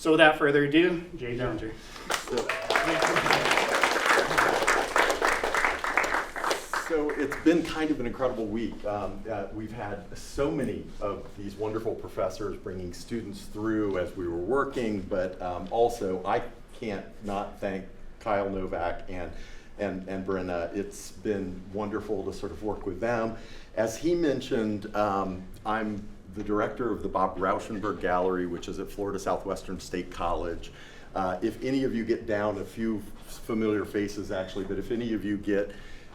So without further ado, Jade Dellinger. So it's been kind of an incredible week. We've had so many of these wonderful professors bringing students through as we were working, but also I can't not thank Kyle Novak and Brenna. It's been wonderful to sort of work with them. As he mentioned, I'm the director of the Bob Rauschenberg Gallery, which is at Florida Southwestern State College. If any of you get down, a few familiar faces actually, but if any of you get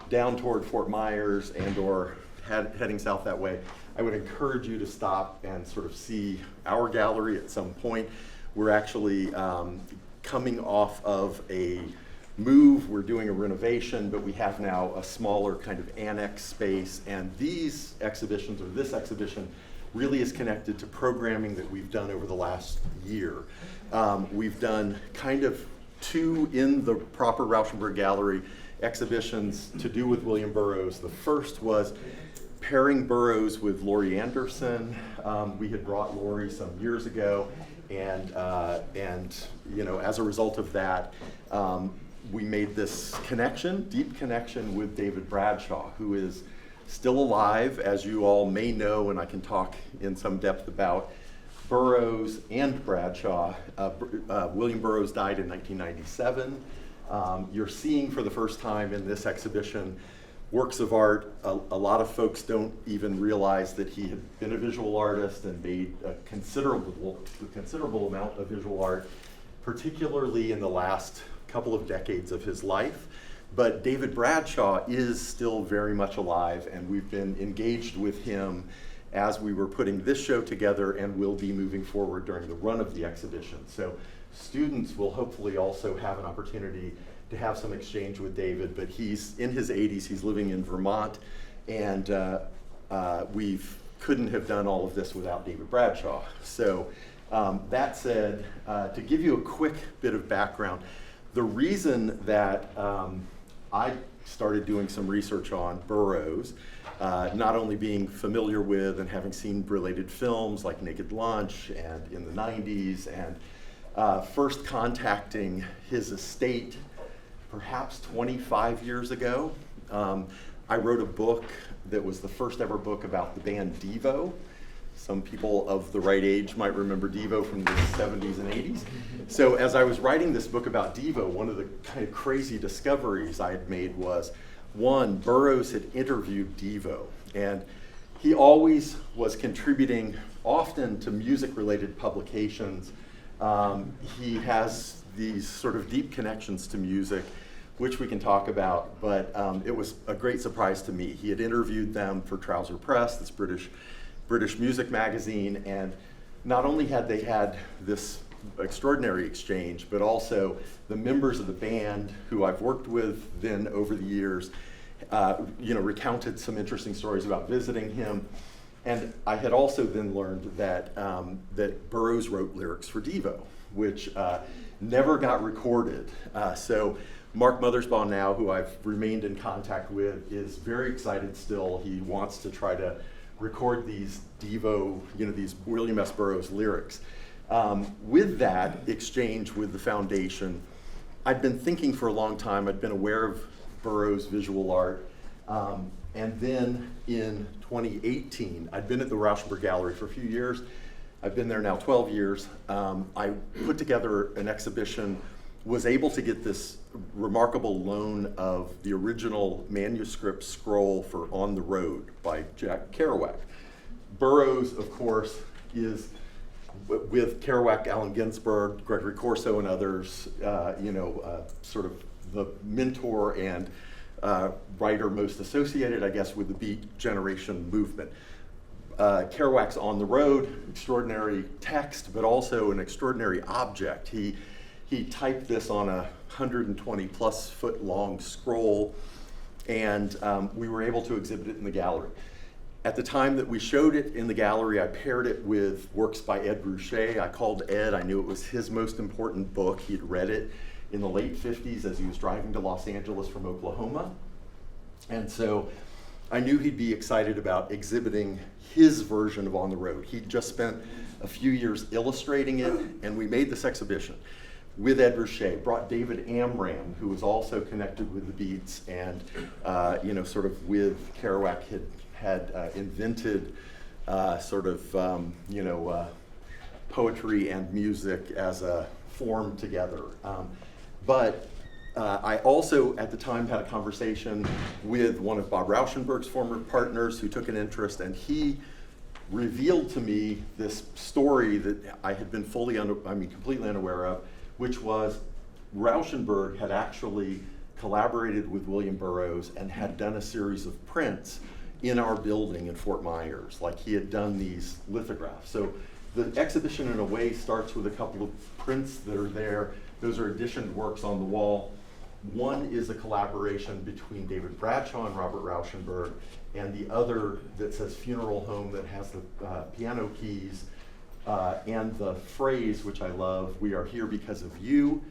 down toward Fort Myers and or heading south that way, I would encourage you to stop and sort of see our gallery at some point. We're actually coming off of a move. We're doing a renovation, but we have now a smaller kind of annex space, and these exhibitions, or this exhibition, really is connected to programming that we've done over the last year. We've done kind of two in the proper Rauschenberg Gallery exhibitions to do with William Burroughs. The first was pairing Burroughs with Laurie Anderson. We had brought Laurie some years ago, and you know, as a result of that, we made this connection, deep connection with David Bradshaw, who is still alive, as you all may know, and I can talk in some depth about Burroughs and Bradshaw. William Burroughs died in 1997. You're seeing for the first time in this exhibition works of art. A lot of folks don't even realize that he had been a visual artist and made a considerable amount of visual art, particularly in the last couple of decades of his life. But David Bradshaw is still very much alive, and we've been engaged with him as we were putting this show together and will be moving forward during the run of the exhibition. So students will hopefully also have an opportunity to have some exchange with David, but he's in his 80s, he's living in Vermont, and we couldn't have done all of this without David Bradshaw. So that said, to give you a quick bit of background, the reason that I started doing some research on Burroughs, not only being familiar with and having seen related films like Naked Lunch and in the 90s, and first contacting his estate perhaps 25 years ago. I wrote a book that was the first ever book about the band Devo. Some people of the right age might remember Devo from the 70s and 80s. So as I was writing this book about Devo, one of the kind of crazy discoveries I had made was, one, Burroughs had interviewed Devo, and he always was contributing often to music-related publications. He has these sort of deep connections to music, which we can talk about, but it was a great surprise to me. He had interviewed them for Trouser Press, this British music magazine, and not only had they had this extraordinary exchange, but also the members of the band who I've worked with then over the years, recounted some interesting stories about visiting him. And I had also then learned that that Burroughs wrote lyrics for Devo, which never got recorded. So Mark Mothersbaugh now, who I've remained in contact with, is very excited still. He wants to try to record these Devo, these William S. Burroughs lyrics. With that exchange with the foundation, I'd been thinking for a long time, I'd been aware of Burroughs' visual art, and then in 2018, I'd been at the Rauschenberg Gallery for a few years. I've been there now 12 years. I put together an exhibition, was able to get this remarkable loan of the original manuscript scroll for On the Road by Jack Kerouac. Burroughs, of course, is, with Kerouac, Allen Ginsberg, Gregory Corso, and others, sort of the mentor and writer most associated, I guess, with the Beat Generation movement. Kerouac's On the Road, extraordinary text, but also an extraordinary object. He typed this on a 120+ foot long scroll, and we were able to exhibit it in the gallery. At the time that we showed it in the gallery, I paired it with works by Ed Ruscha. I called Ed, I knew it was his most important book. He'd read it in the late 50s as he was driving to Los Angeles from Oklahoma. And so I knew he'd be excited about exhibiting his version of On the Road. He'd just spent a few years illustrating it, and we made this exhibition with Ed Ruscha, brought David Amram, who was also connected with the Beats, and sort of with Kerouac had invented poetry and music as a form together. But I also, at the time, had a conversation with one of Bob Rauschenberg's former partners who took an interest, and he revealed to me this story that I had been completely unaware of, which was Rauschenberg had actually collaborated with William Burroughs and had done a series of prints in our building in Fort Myers. Like, he had done these lithographs. So the exhibition, in a way, starts with a couple of prints that are there. Those are editioned works on the wall. One is a collaboration between David Bradshaw and Robert Rauschenberg, and the other that says Funeral Home, that has the piano keys and the phrase, which I love, "We are here because of you,"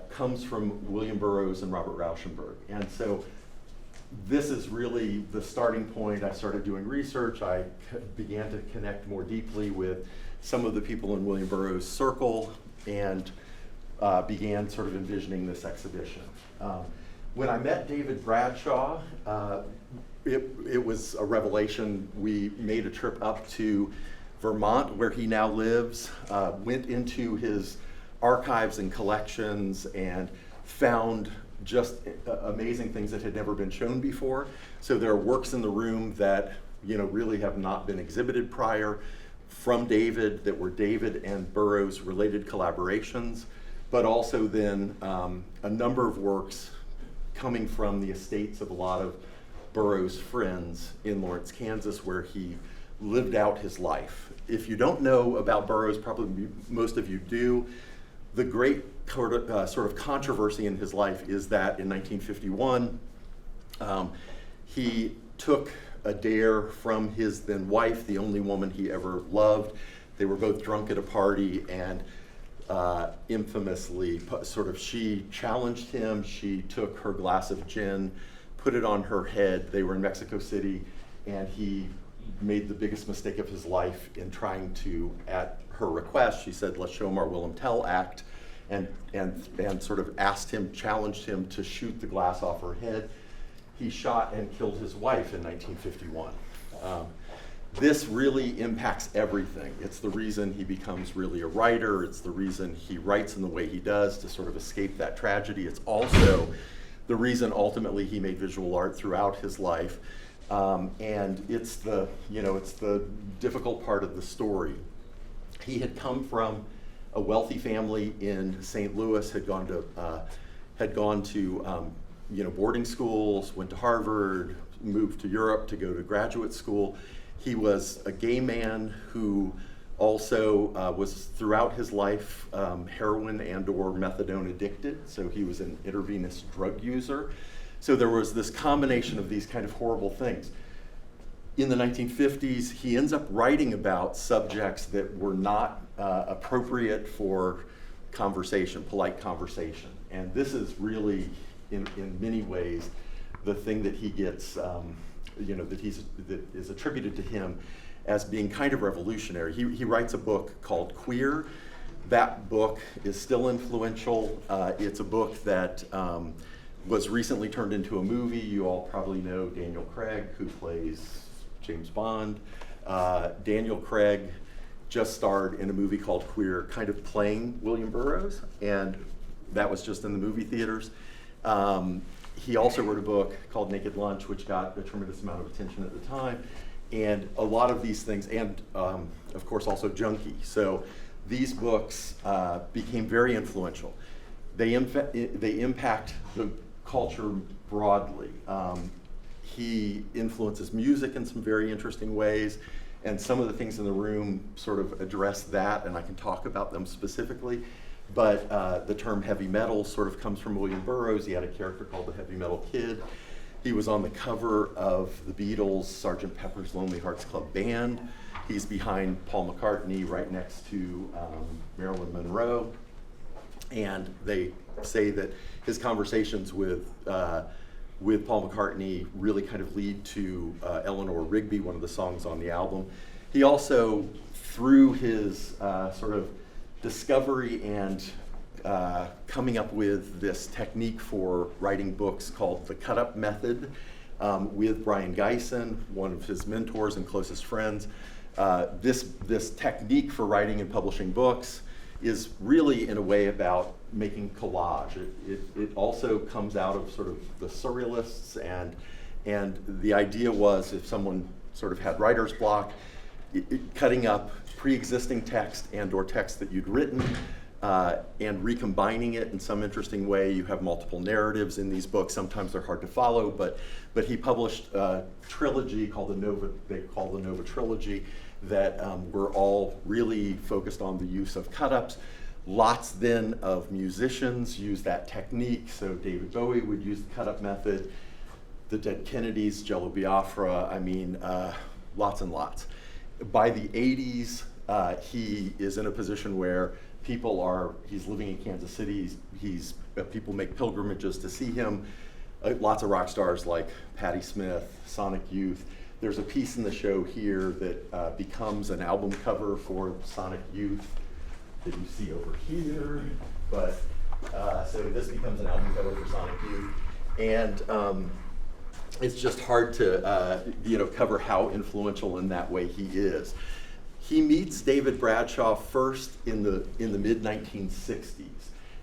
comes from William Burroughs and Robert Rauschenberg. And so this is really the starting point. I started doing research. I began to connect more deeply with some of the people in William Burroughs' circle, and began sort of envisioning this exhibition. When I met David Bradshaw, it was a revelation. We made a trip up to Vermont, where he now lives, went into his archives and collections, and found just amazing things that had never been shown before. So there are works in the room that really have not been exhibited prior from David, that were David and Burroughs related collaborations, but also then a number of works coming from the estates of a lot of Burroughs' friends in Lawrence, Kansas, where he lived out his life. If you don't know about Burroughs, probably most of you do. The great sort of controversy in his life is that in 1951, he took a dare from his then wife, the only woman he ever loved. They were both drunk at a party, and infamously, she challenged him. She took her glass of gin, put it on her head. They were in Mexico City, and he made the biggest mistake of his life in trying to, at her request, she said, "Let's show him our Will and Tell act," and sort of challenged him to shoot the glass off her head. He shot and killed his wife in 1951. This really impacts everything. It's the reason he becomes really a writer. It's the reason he writes in the way he does, to sort of escape that tragedy. It's also the reason ultimately he made visual art throughout his life. And it's the difficult part of the story. He had come from a wealthy family in St. Louis, had gone to boarding schools, went to Harvard, moved to Europe to go to graduate school. He was a gay man who also was throughout his life heroin and or methadone addicted, so he was an intravenous drug user. So there was this combination of these kind of horrible things. In the 1950s, he ends up writing about subjects that were not appropriate for conversation, polite conversation. And this is really, in many ways, the thing that he gets, that is attributed to him as being kind of revolutionary. He writes a book called Queer. That book is still influential. It's a book that was recently turned into a movie. You all probably know Daniel Craig, who plays James Bond. Daniel Craig just starred in a movie called Queer, kind of playing William Burroughs, and that was just in the movie theaters. He also wrote a book called Naked Lunch, which got a tremendous amount of attention at the time. And a lot of these things, and of course also Junkie. So these books became very influential. They impact the culture broadly. He influences music in some very interesting ways, and some of the things in the room sort of address that, and I can talk about them specifically. But the term heavy metal sort of comes from William Burroughs. He had a character called the Heavy Metal Kid. He was on the cover of the Beatles' Sgt. Pepper's Lonely Hearts Club Band. He's behind Paul McCartney, right next to Marilyn Monroe. And they say that his conversations with with Paul McCartney really kind of lead to Eleanor Rigby, one of the songs on the album. He also, through his sort of discovery and coming up with this technique for writing books called the cut-up method with Brian Geisen, one of his mentors and closest friends. This technique for writing and publishing books is really, in a way, about making collage. It also comes out of sort of the surrealists, and the idea was if someone sort of had writer's block, cutting up pre-existing text and or text that you'd written and recombining it in some interesting way. You have multiple narratives in these books. Sometimes they're hard to follow, but he published a trilogy called the Nova Trilogy that were all really focused on the use of cut-ups. Lots then of musicians use that technique. So David Bowie would use the cut-up method, the Dead Kennedys, Jello Biafra, I mean, lots and lots. By the 80s, he is in a position where he's living in Kansas City, people make pilgrimages to see him. Lots of rock stars like Patti Smith, Sonic Youth. There's a piece in the show here that becomes an album cover for Sonic Youth that you see over here. But so this becomes an album cover for Sonic Youth, and it's just hard to cover how influential in that way he is. He meets David Bradshaw first in the mid-1960s,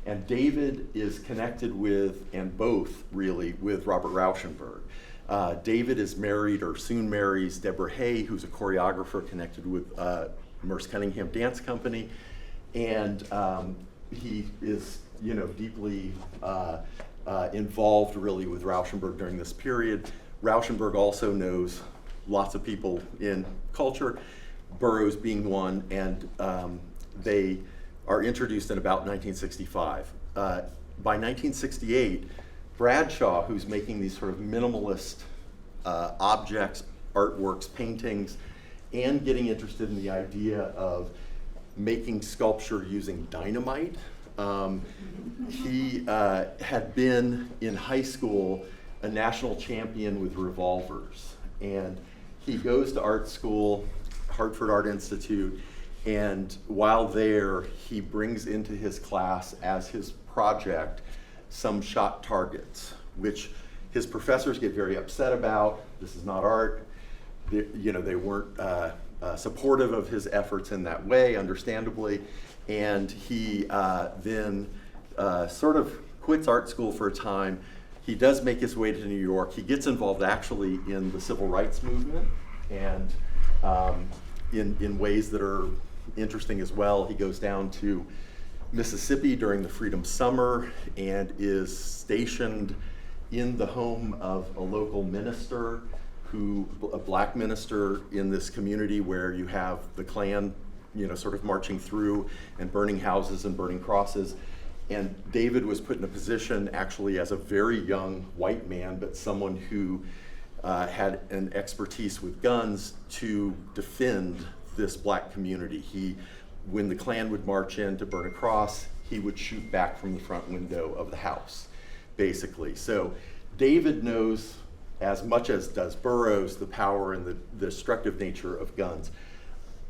and David is connected with, and both really, with Robert Rauschenberg. David is married or soon marries Deborah Hay, who's a choreographer connected with Merce Cunningham Dance Company, and he is deeply involved really with Rauschenberg during this period. Rauschenberg also knows lots of people in culture, Burroughs being one, and they are introduced in about 1965. By 1968, Bradshaw, who's making these sort of minimalist objects, artworks, paintings, and getting interested in the idea of making sculpture using dynamite. He had been in high school a national champion with revolvers, and he goes to art school, Hartford Art Institute, and while there, he brings into his class as his project some shot targets, which his professors get very upset about. This is not art. They weren't supportive of his efforts in that way, understandably, and he then sort of quits art school for a time. He does make his way to New York. He gets involved actually in the civil rights movement, and in ways that are interesting as well. He goes down to Mississippi during the Freedom Summer and is stationed in the home of a local minister, a black minister in this community where you have the Klan, sort of marching through and burning houses and burning crosses. And David was put in a position actually as a very young white man, but someone who had an expertise with guns to defend this black community. When the Klan would march in to burn a cross, he would shoot back from the front window of the house, basically. So David knows, as much as does Burroughs, the power and the destructive nature of guns.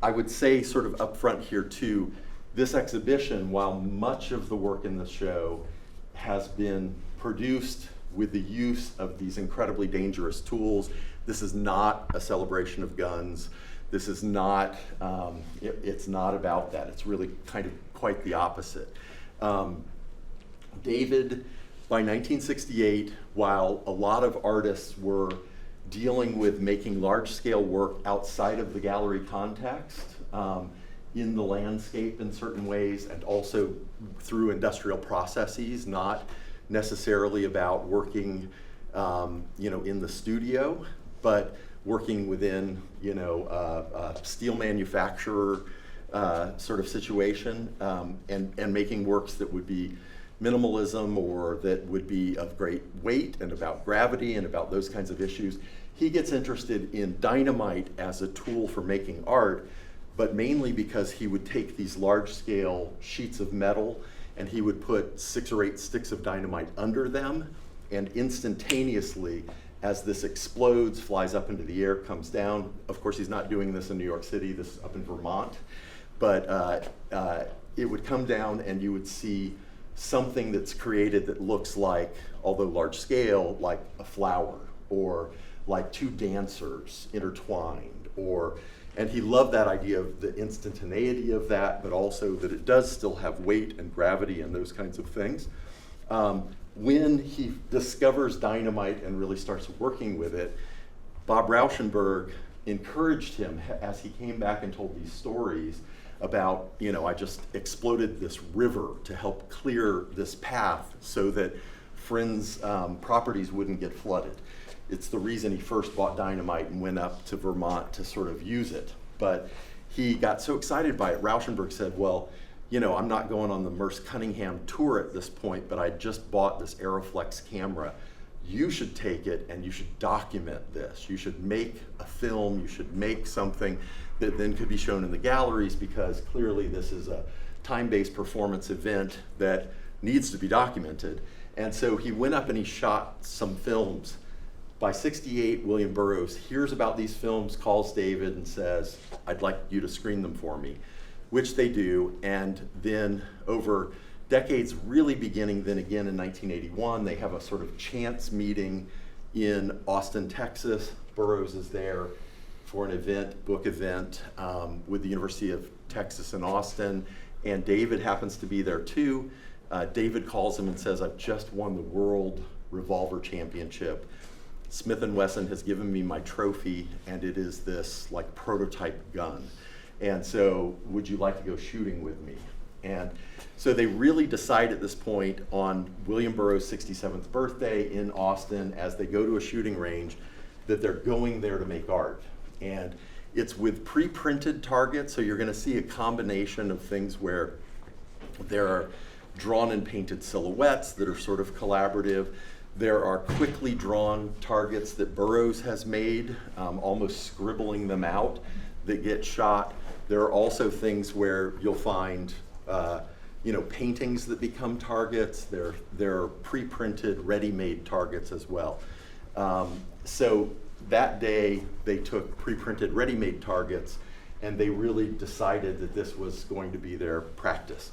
I would say sort of up front here too, this exhibition, while much of the work in the show has been produced with the use of these incredibly dangerous tools, this is not a celebration of guns. This is not, it's not about that. It's really kind of quite the opposite. David, by 1968, while a lot of artists were dealing with making large-scale work outside of the gallery context, in the landscape in certain ways, and also through industrial processes, not necessarily about working in the studio, but working within a steel manufacturer sort of situation, and making works that would be minimalism or that would be of great weight and about gravity and about those kinds of issues. He gets interested in dynamite as a tool for making art, but mainly because he would take these large-scale sheets of metal and he would put 6 or 8 sticks of dynamite under them and instantaneously, as this explodes, flies up into the air, comes down. Of course, he's not doing this in New York City, this is up in Vermont. But it would come down and you would see something that's created that looks like, although large scale, like a flower, or like two dancers intertwined, and he loved that idea of the instantaneity of that, but also that it does still have weight and gravity and those kinds of things. When he discovers dynamite and really starts working with it, Bob Rauschenberg encouraged him as he came back and told these stories about, I just exploded this river to help clear this path so that friends' properties wouldn't get flooded. It's the reason he first bought dynamite and went up to Vermont to sort of use it. But he got so excited by it, Rauschenberg said, well, I'm not going on the Merce Cunningham tour at this point, but I just bought this Aeroflex camera. You should take it and you should document this. You should make a film, you should make something that then could be shown in the galleries, because clearly this is a time-based performance event that needs to be documented. And so he went up and he shot some films. By '68, William Burroughs hears about these films, calls David and says, I'd like you to screen them for me, which they do. And then over decades, really beginning then again in 1981, they have a sort of chance meeting in Austin, Texas. Burroughs is there for an event, book event, with the University of Texas in Austin, and David happens to be there too. David calls him and says, I've just won the World Revolver Championship. Smith & Wesson has given me my trophy, and it is this like prototype gun. And so would you like to go shooting with me? And so they really decide at this point on William Burroughs' 67th birthday in Austin, as they go to a shooting range, that they're going there to make art. And it's with pre-printed targets, so you're gonna see a combination of things where there are drawn and painted silhouettes that are sort of collaborative. There are quickly drawn targets that Burroughs has made, almost scribbling them out, that get shot. There are also things where you'll find paintings that become targets. There are pre-printed, ready-made targets as well. So that day, they took pre-printed, ready-made targets, and they really decided that this was going to be their practice.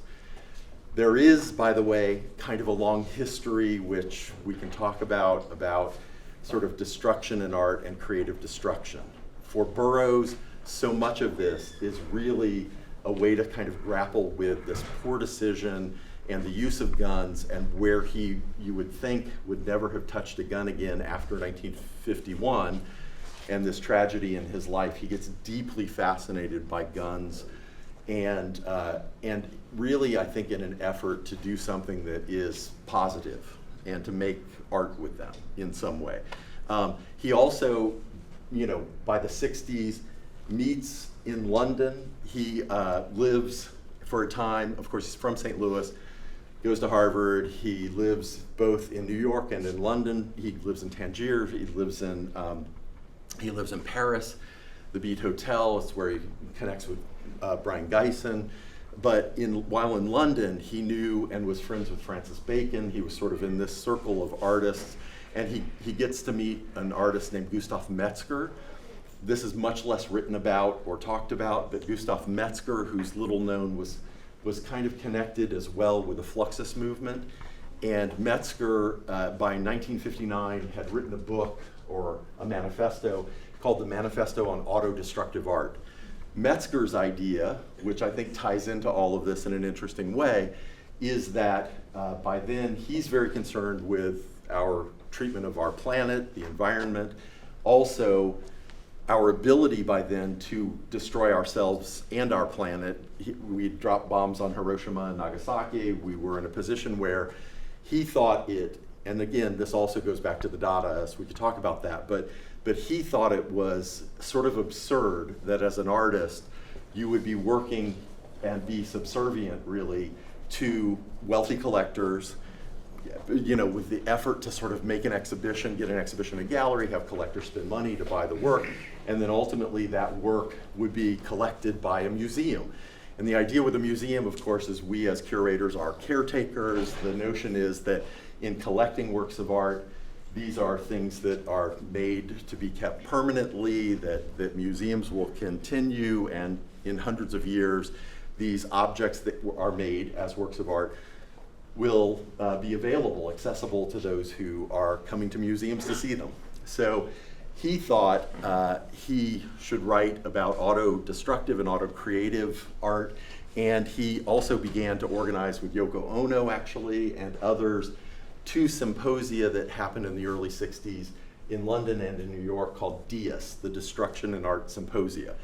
There is, by the way, kind of a long history which we can talk about sort of destruction in art and creative destruction. For Burroughs, so much of this is really a way to kind of grapple with this poor decision and the use of guns, and where he, you would think, would never have touched a gun again after 1951, and this tragedy in his life. He gets deeply fascinated by guns, and really, I think, in an effort to do something that is positive and to make art with them in some way. He also, by the 60s, meets in London. He lives for a time, of course, he's from St. Louis, goes to Harvard. He lives both in New York and in London. He lives in Tangier. He lives in Paris. The Beat Hotel is where he connects with Brian Geisen. But while in London, he knew and was friends with Francis Bacon. He was sort of in this circle of artists. And he gets to meet an artist named Gustav Metzger. This is much less written about or talked about, but Gustav Metzger, who's little known, was kind of connected as well with the Fluxus movement. And Metzger, by 1959, had written a book or a manifesto called the Manifesto on Autodestructive Art. Metzger's idea, which I think ties into all of this in an interesting way, is that by then he's very concerned with our treatment of our planet, the environment, also our ability by then to destroy ourselves and our planet. We dropped bombs on Hiroshima and Nagasaki. We were in a position where he thought it, and again, this also goes back to the Dadaists, we could talk about that, but he thought it was sort of absurd that as an artist, you would be working and be subservient, really, to wealthy collectors, with the effort to sort of make an exhibition, get an exhibition in a gallery, have collectors spend money to buy the work, and then ultimately that work would be collected by a museum. And the idea with a museum, of course, is we as curators are caretakers. The notion is that in collecting works of art, these are things that are made to be kept permanently, that museums will continue, and in hundreds of years, these objects that are made as works of art will be available, accessible to those who are coming to museums to see them. So he thought he should write about auto-destructive and auto-creative art, and he also began to organize with Yoko Ono, actually, and others, 2 symposia that happened in the early 60s in London and in New York called DIAS, the Destruction in Art Symposia.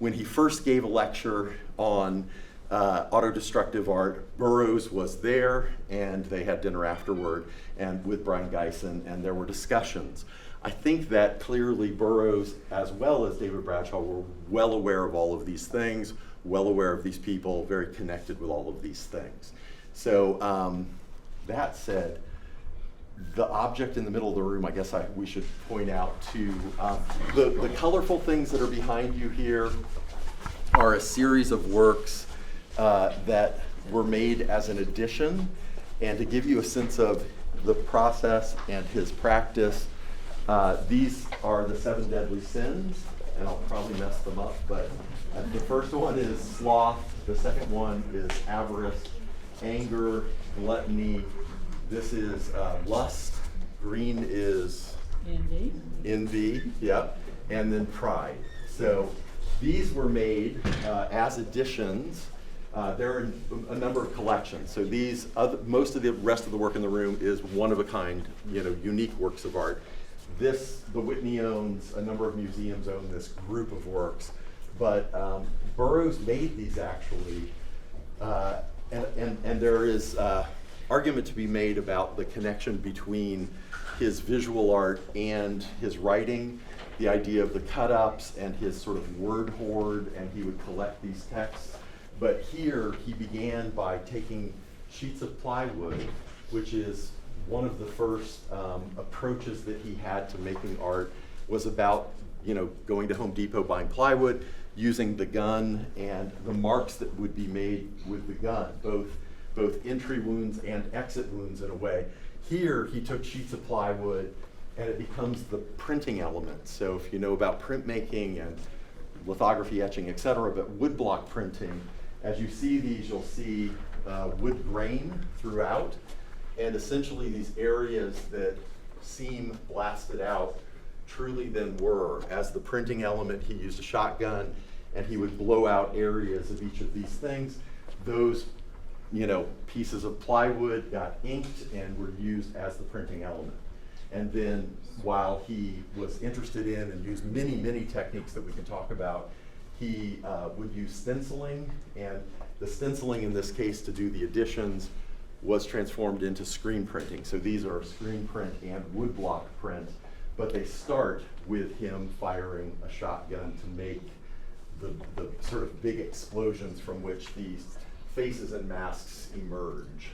When he first gave a lecture on auto-destructive art, Burroughs was there, and they had dinner afterward and with Brian Geisen, and there were discussions. I think that clearly Burroughs, as well as David Bradshaw, were well aware of all of these things, well aware of these people, very connected with all of these things. So that said, the object in the middle of the room, I guess we should point out too, the colorful things that are behind you here are a series of works that were made as an addition. And to give you a sense of the process and his practice, these are the 7 deadly sins, and I'll probably mess them up, but the first one is sloth, the second one is avarice, anger, gluttony. This is lust. Green is envy, yeah, and then pride. So these were made as additions. There are a number of collections. So these, most of the rest of the work in the room is one-of-a-kind, unique works of art. This, the Whitney owns, a number of museums own this group of works, but Burroughs made these actually, and there is argument to be made about the connection between his visual art and his writing, the idea of the cut-ups and his sort of word hoard, and he would collect these texts. But here he began by taking sheets of plywood, which is one of the first approaches that he had to making art, was about going to Home Depot, buying plywood, using the gun and the marks that would be made with the gun, both entry wounds and exit wounds in a way. Here he took sheets of plywood and it becomes the printing element. So if you know about printmaking and lithography, etching, etc., but woodblock printing, as you see these, you'll see wood grain throughout, and essentially these areas that seem blasted out truly then were. As the printing element, he used a shotgun and he would blow out areas of each of these things. Those pieces of plywood got inked and were used as the printing element. And then while he was interested in and used many, many techniques that we can talk about, he would use stenciling, and the stenciling in this case to do the additions was transformed into screen printing. So these are screen print and woodblock print, but they start with him firing a shotgun to make the sort of big explosions from which these faces and masks emerge.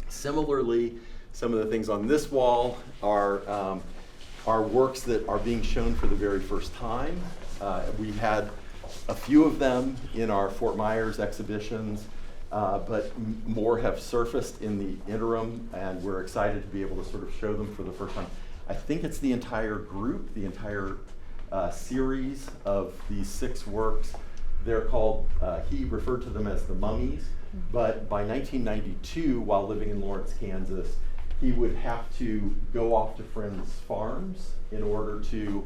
Similarly, some of the things on this wall are works that are being shown for the very first time. We had a few of them in our Fort Myers exhibitions, but more have surfaced in the interim, and we're excited to be able to sort of show them for the first time. I think it's the entire group, the entire series of these 6 works. They're called, he referred to them as the mummies, but by 1992, while living in Lawrence, Kansas, he would have to go off to friends' farms in order to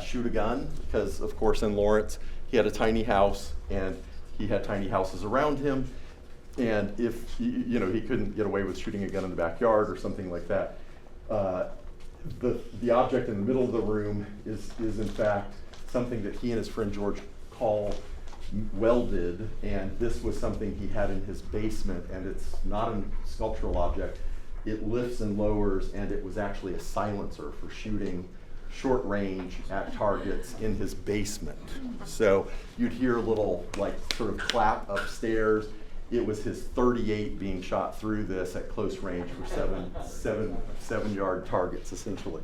shoot a gun, because of course in Lawrence, he had a tiny house and he had tiny houses around him. And if he couldn't get away with shooting a gun in the backyard or something like that, the object in the middle of the room is in fact something that he and his friend George Call welded, and this was something he had in his basement, and it's not a sculptural object. It lifts and lowers, and it was actually a silencer for shooting short range at targets in his basement. So you'd hear a little sort of clap upstairs. It was his .38 being shot through this at close range for seven-yard targets essentially.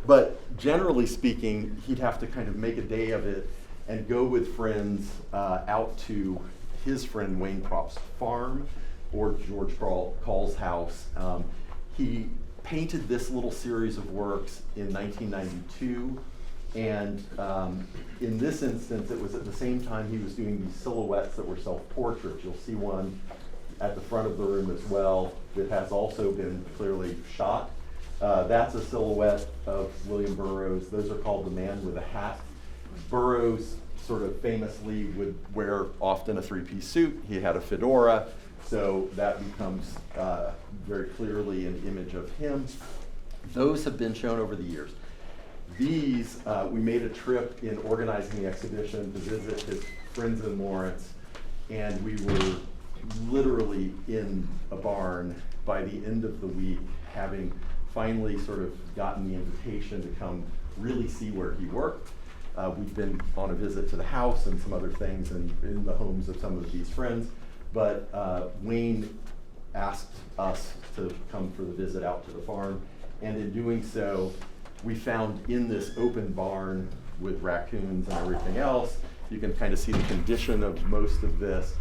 But generally speaking, he'd have to kind of make a day of it and go with friends out to his friend Wayne Prop's farm or George Call's house. He painted this little series of works in 1992, and in this instance it was at the same time he was doing these silhouettes that were self-portraits. You'll see one at the front of the room as well that has also been clearly shot. That's a silhouette of William Burroughs. Those are called The Man with a Hat. Burroughs sort of famously would wear often a three-piece suit. He had a fedora, so that becomes very clearly an image of him. Those have been shown over the years. These, we made a trip in organizing the exhibition to visit his friends in Lawrence, and we were literally in a barn by the end of the week, having finally sort of gotten the invitation to come really see where he worked. We've been on a visit to the house and some other things and in the homes of some of these friends, but Wayne asked us to come for the visit out to the farm, and in doing so, we found in this open barn with raccoons and everything else, you can kind of see the condition of most of this,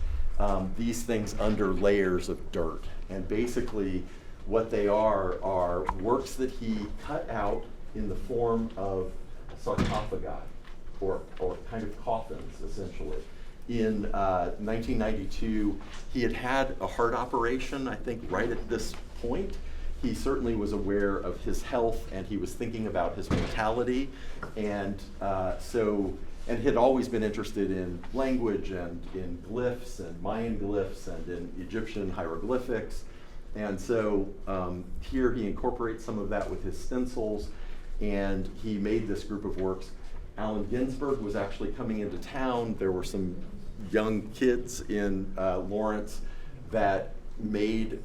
these things under layers of dirt. And basically what they are works that he cut out in the form of sarcophagi, or kind of coffins, essentially. In 1992, he had had a heart operation, I think, right at this point. He certainly was aware of his health, and he was thinking about his mortality, and and had always been interested in language and in glyphs and Mayan glyphs and in Egyptian hieroglyphics. And so here he incorporates some of that with his stencils, and he made this group of works. Allen Ginsberg was actually coming into town. There were some young kids in Lawrence that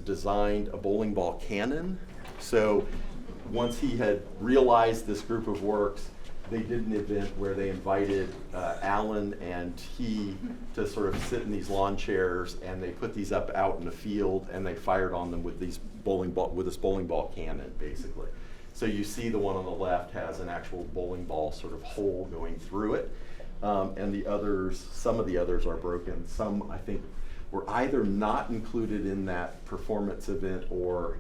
designed a bowling ball cannon. So once he had realized this group of works, they did an event where they invited Allen and he to sort of sit in these lawn chairs, and they put these up out in the field, and they fired on them with this bowling ball cannon, basically. So you see the one on the left has an actual bowling ball sort of hole going through it, and the others, some of the others are broken. Some, I think, were either not included in that performance event or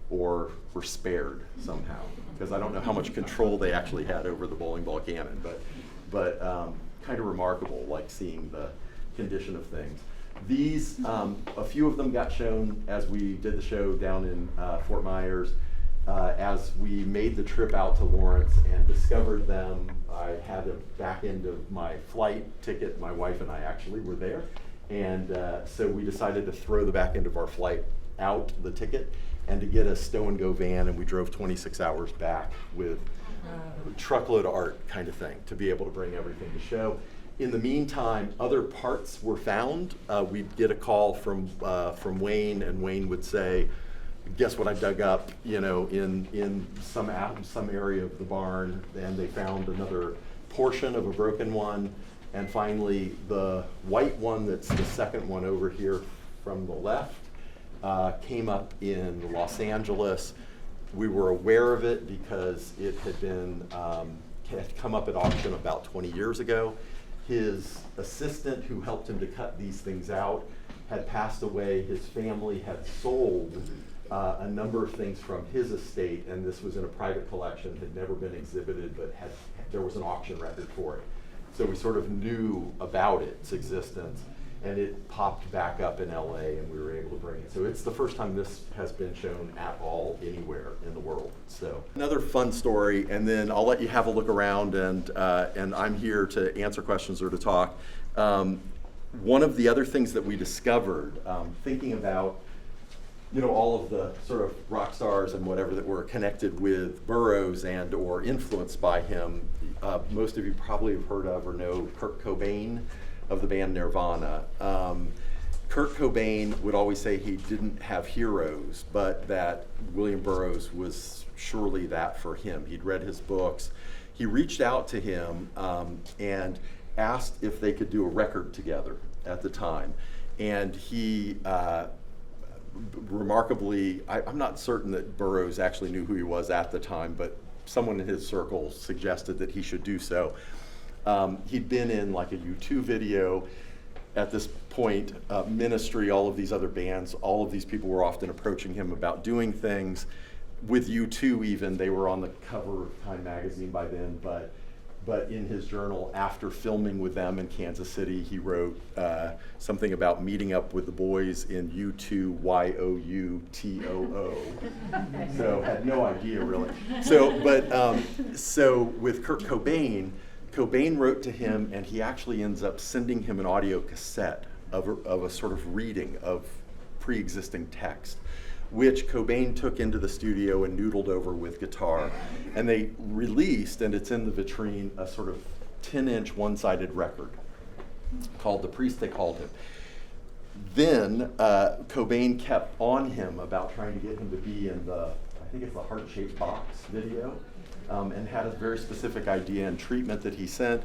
were spared somehow, because I don't know how much control they actually had over the bowling ball cannon, but kind of remarkable, like seeing the condition of things. These, a few of them got shown as we did the show down in Fort Myers. As we made the trip out to Lawrence and discovered them, I had a back end of my flight ticket. My wife and I actually were there. And so we decided to throw the back end of our flight out, the ticket, and to get a stow and go van, and we drove 26 hours back with a truckload of art kind of thing to be able to bring everything to show. In the meantime, other parts were found. We'd get a call from Wayne, and Wayne would say, guess what I dug up, in some area of the barn, and they found another portion of a broken one. And finally, the white one that's the second one over here from the left came up in Los Angeles. We were aware of it because it had come up at auction about 20 years ago. His assistant, who helped him to cut these things out, had passed away. His family had sold a number of things from his estate, and this was in a private collection, had never been exhibited, but there was an auction record for it. So we sort of knew about its existence, and it popped back up in LA, and we were able to bring it. So it's the first time this has been shown at all anywhere in the world. So another fun story, and then I'll let you have a look around, and I'm here to answer questions or to talk. One of the other things that we discovered, thinking about all of the sort of rock stars and whatever that were connected with Burroughs and or influenced by him, most of you probably have heard of or know Kurt Cobain of the band Nirvana. Kurt Cobain would always say he didn't have heroes, but that William Burroughs was surely that for him. He'd read his books. He reached out to him and asked if they could do a record together at the time. And he remarkably, I'm not certain that Burroughs actually knew who he was at the time, but someone in his circle suggested that he should do so. He'd been in like a U2 video. At this point, Ministry, all of these other bands, all of these people were often approaching him about doing things. With U2 even, they were on the cover of Time magazine by then, but in his journal, after filming with them in Kansas City, he wrote something about meeting up with the boys in U2 YOUTOO. So had no idea really. So with Kurt Cobain wrote to him, and he actually ends up sending him an audio cassette of a sort of reading of pre-existing text, which Cobain took into the studio and noodled over with guitar. And they released, and it's in the vitrine, a sort of 10-inch one-sided record called The Priest They Called Him. Then Cobain kept on him about trying to get him to be in I think it's the Heart-Shaped Box video, and had a very specific idea and treatment that he sent.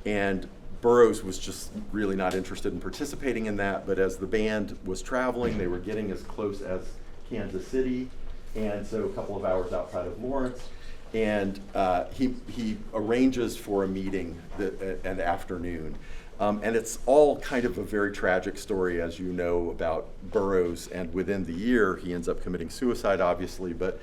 And Burroughs was just really not interested in participating in that, but as the band was traveling, they were getting as close as Kansas City, and so a couple of hours outside of Lawrence, and he arranges for a meeting an afternoon. And it's all kind of a very tragic story, as you know, about Burroughs, and within the year he ends up committing suicide, obviously, but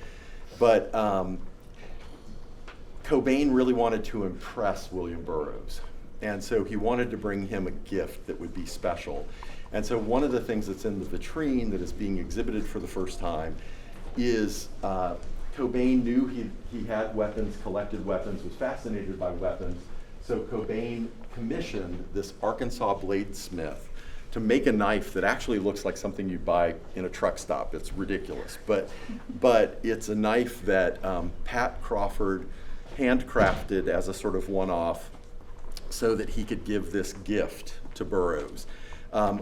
Cobain really wanted to impress William Burroughs, and so he wanted to bring him a gift that would be special. And so one of the things that's in the vitrine that is being exhibited for the first time is Cobain knew he had weapons, collected weapons, was fascinated by weapons. So Cobain commissioned this Arkansas bladesmith to make a knife that actually looks like something you'd buy in a truck stop. It's ridiculous, but it's a knife that Pat Crawford handcrafted as a sort of one-off so that he could give this gift to Burroughs.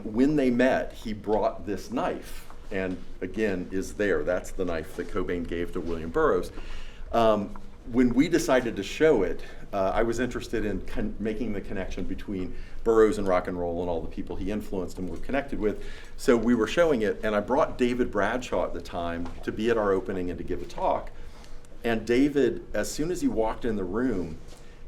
When they met, he brought this knife, and again is there. That's the knife that Cobain gave to William Burroughs. When we decided to show it, I was interested in making the connection between Burroughs and rock and roll and all the people he influenced and was connected with. So we were showing it, and I brought David Bradshaw at the time to be at our opening and to give a talk. And David, as soon as he walked in the room,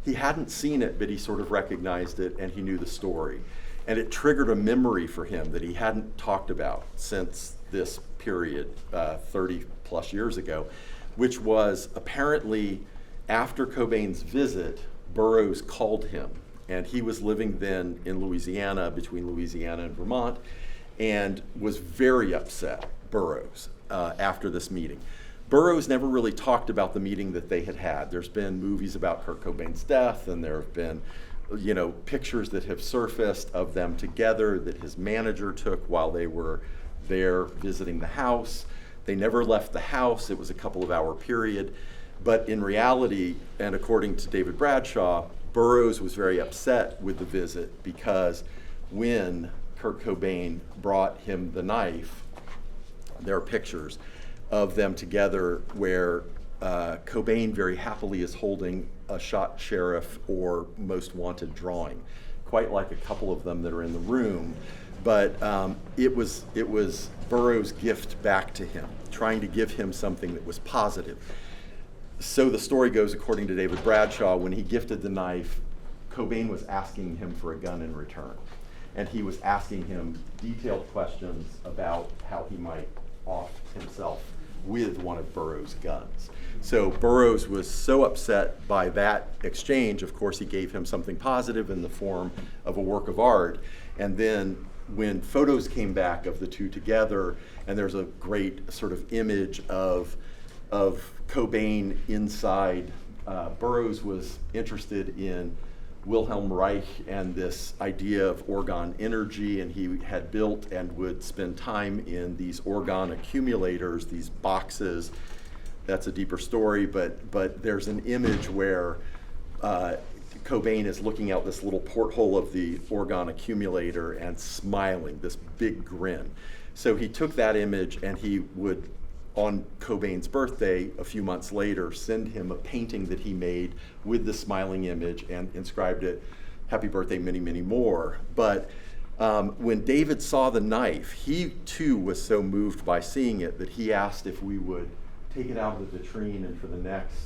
he hadn't seen it, but he sort of recognized it, and he knew the story. And it triggered a memory for him that he hadn't talked about since this period, 30 plus years ago, which was apparently after Cobain's visit, Burroughs called him. And he was living then in Louisiana, between Louisiana and Vermont, and was very upset, Burroughs, after this meeting. Burroughs never really talked about the meeting that they had had. There's been movies about Kurt Cobain's death, and there have been pictures that have surfaced of them together that his manager took while they were there visiting the house. They never left the house. It was a couple of hour period. But in reality, and according to David Bradshaw, Burroughs was very upset with the visit because when Kurt Cobain brought him the knife, there are pictures of them together where Cobain very happily is holding a shot sheriff or most wanted drawing, quite like a couple of them that are in the room. But it was Burroughs' gift back to him, trying to give him something that was positive. So the story goes, according to David Bradshaw, when he gifted the knife, Cobain was asking him for a gun in return. And he was asking him detailed questions about how he might off himself with one of Burroughs' guns. So Burroughs was so upset by that exchange. Of course, he gave him something positive in the form of a work of art. And then when photos came back of the two together, and there's a great sort of image of Cobain inside, Burroughs was interested in Wilhelm Reich and this idea of orgone energy, and he had built and would spend time in these orgone accumulators, these boxes. That's a deeper story, but there's an image where Cobain is looking out this little porthole of the orgone accumulator and smiling, this big grin. So he took that image, and he would, on Cobain's birthday, a few months later, send him a painting that he made with the smiling image and inscribed it, "Happy birthday, many, many more." But when David saw the knife, he too was so moved by seeing it that he asked if we would take it out of the vitrine, and for the next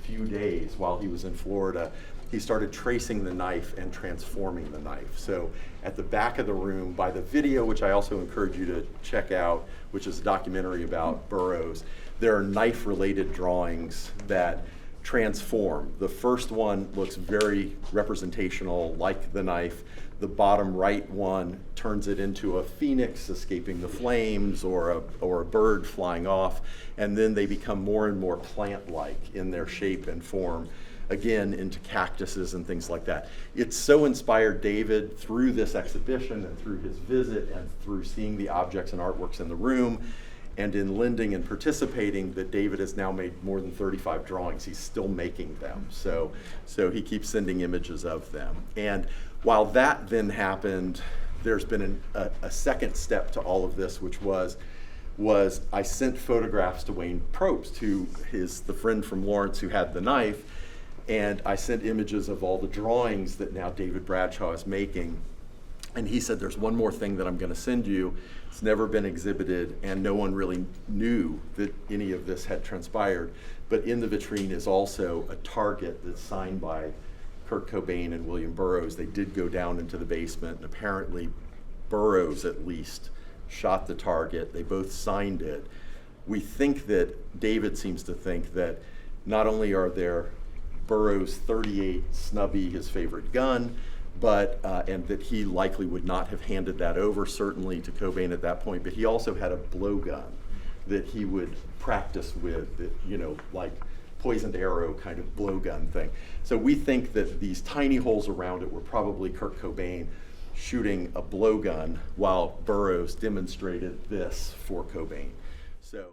few days while he was in Florida, he started tracing the knife and transforming the knife. So at the back of the room, by the video, which I also encourage you to check out, which is a documentary about Burroughs, there are knife-related drawings that transform. The first one looks very representational, like the knife. The bottom right one turns it into a phoenix escaping the flames, or a bird flying off, and then they become more and more plant-like in their shape and form, again into cactuses and things like that. It so inspired David through this exhibition and through his visit and through seeing the objects and artworks in the room and in lending and participating that David has now made more than 35 drawings. He's still making them, so he keeps sending images of them. And while that then happened, there's been a second step to all of this, which was I sent photographs to Wayne Probst, who is the friend from Lawrence who had the knife, and I sent images of all the drawings that now David Bradshaw is making. And he said, there's one more thing that I'm going to send you. It's never been exhibited, and no one really knew that any of this had transpired. But in the vitrine is also a target that's signed by Kurt Cobain and William Burroughs. They did go down into the basement, and apparently Burroughs at least shot the target. They both signed it. We think that David seems to think that not only are there Burroughs 38 Snubby, his favorite gun, but and that he likely would not have handed that over, certainly, to Cobain at that point, but he also had a blowgun that he would practice with, that, you know, like poisoned arrow kind of blowgun thing. So we think that these tiny holes around it were probably Kurt Cobain shooting a blowgun while Burroughs demonstrated this for Cobain. So